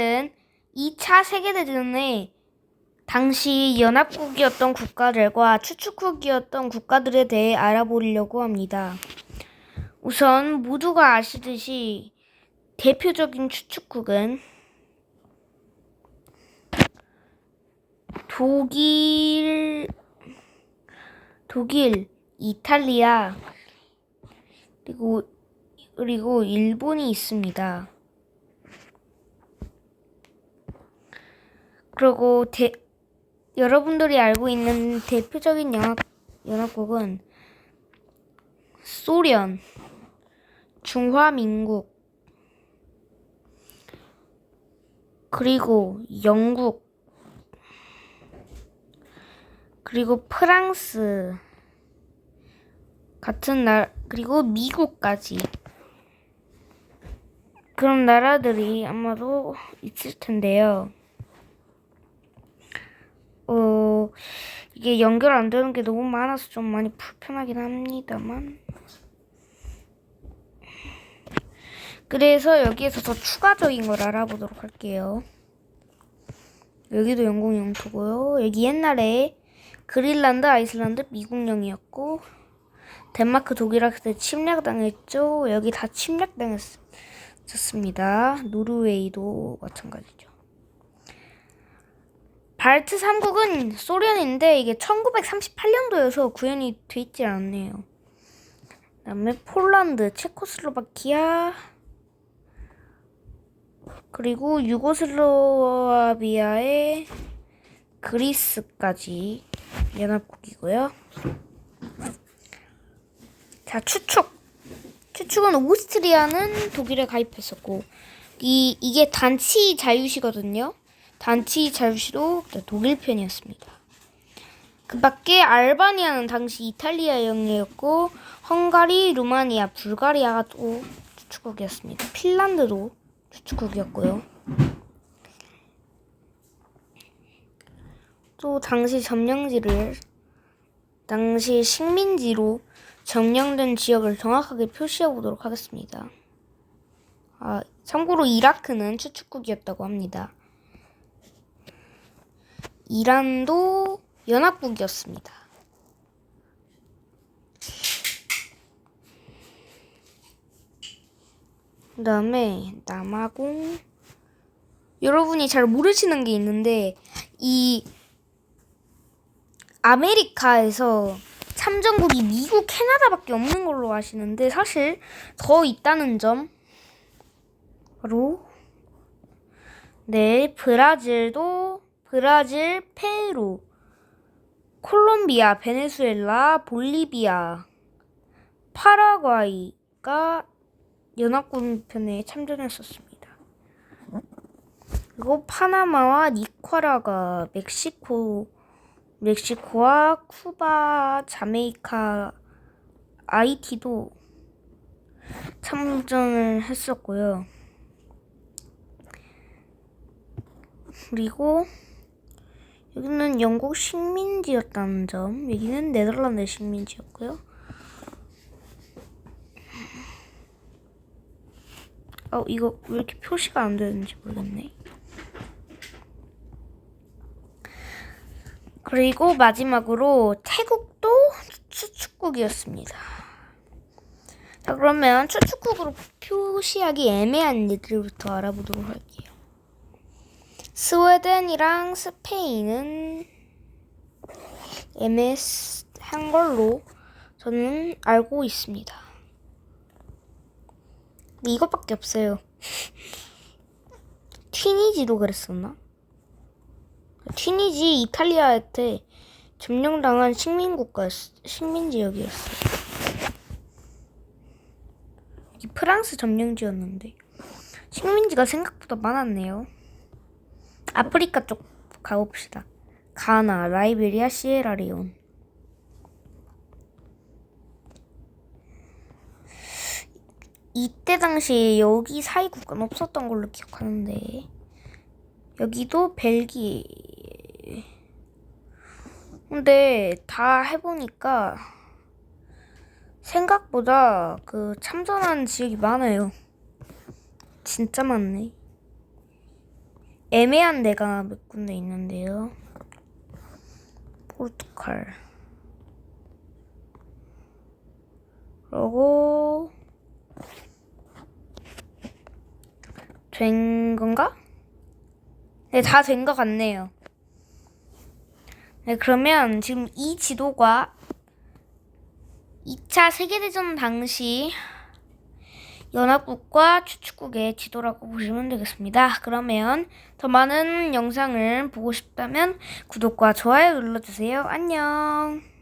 오늘은 2차 세계대전의 당시 연합국이었던 국가들과 추축국이었던 국가들에 대해 알아보려고 합니다. 우선 모두가 아시듯이 대표적인 추축국은 독일, 이탈리아, 그리고 일본이 있습니다. 그리고 여러분들이 알고 있는 대표적인 연합국은 소련, 중화민국, 그리고 영국, 그리고 프랑스 같은 그리고 미국까지 그런 나라들이 아마도 있을 텐데요. 이게 연결 안 되는 게 너무 많아서 좀 많이 불편하긴 합니다만. 그래서 여기에서 더 추가적인 걸 알아보도록 할게요. 여기도 영국 영토고요. 여기 옛날에 그린란드, 아이슬란드 미국령이었고, 덴마크, 독일한테 침략당했죠. 여기 다 침략당했습니다. 노르웨이도 마찬가지죠. 발트 3국은 소련인데 이게 1938년도여서 구현이 돼 있지 않네요. 그다음에 폴란드, 체코슬로바키아, 그리고 유고슬라비아의 그리스까지 연합국이고요. 자, 추축은 오스트리아는 독일에 가입했었고, 이게 단치 자유시거든요. 단치 자유시도 독일 편이었습니다. 그 밖에 알바니아는 당시 이탈리아 영내였고, 헝가리, 루마니아, 불가리아가 또 추축국이었습니다. 핀란드도 추축국이었고요. 또 당시 식민지로 점령된 지역을 정확하게 표시해 보도록 하겠습니다. 참고로 이라크는 추축국이었다고 합니다. 이란도 연합국이었습니다. 그 다음에 남아공. 여러분이 잘 모르시는 게 있는데, 이 아메리카에서 참전국이 미국, 캐나다밖에 없는 걸로 아시는데 사실 더 있다는 점. 바로 브라질, 페루, 콜롬비아, 베네수엘라, 볼리비아, 파라과이가 연합군 편에 참전했었습니다. 그리고 파나마와 니카라과, 멕시코와 쿠바, 자메이카, 아이티도 참전을 했었고요. 그리고 여기는 영국 식민지였다는 점, 여기는 네덜란드 식민지였고요. 이거 왜 이렇게 표시가 안 되는지 모르겠네. 그리고 마지막으로 태국도 추축국이었습니다. 자, 그러면 추축국으로 표시하기 애매한 얘들부터 알아보도록 할게요. 스웨덴이랑 스페인은 애매한 걸로 저는 알고 있습니다. 이것밖에 없어요. 튀니지도 그랬었나? 튀니지 이탈리아한테 점령당한 식민지역이었어요. 이 프랑스 점령지였는데 식민지가 생각보다 많았네요. 아프리카 쪽 가봅시다. 가나, 라이베리아, 시에라리온. 이때 당시에 여기 사이 국가는 없었던 걸로 기억하는데 여기도 벨기에. 근데 다 해보니까 생각보다 참전한 지역이 많아요. 진짜 많네. 애매한 데가 몇 군데 있는데요. 포르투갈. 그리고 된 건가? 네, 다 된 것 같네요. 네, 그러면 지금 이 지도가 2차 세계대전 당시 연합국과 추축국의 지도라고 보시면 되겠습니다. 그러면 더 많은 영상을 보고 싶다면 구독과 좋아요 눌러주세요. 안녕.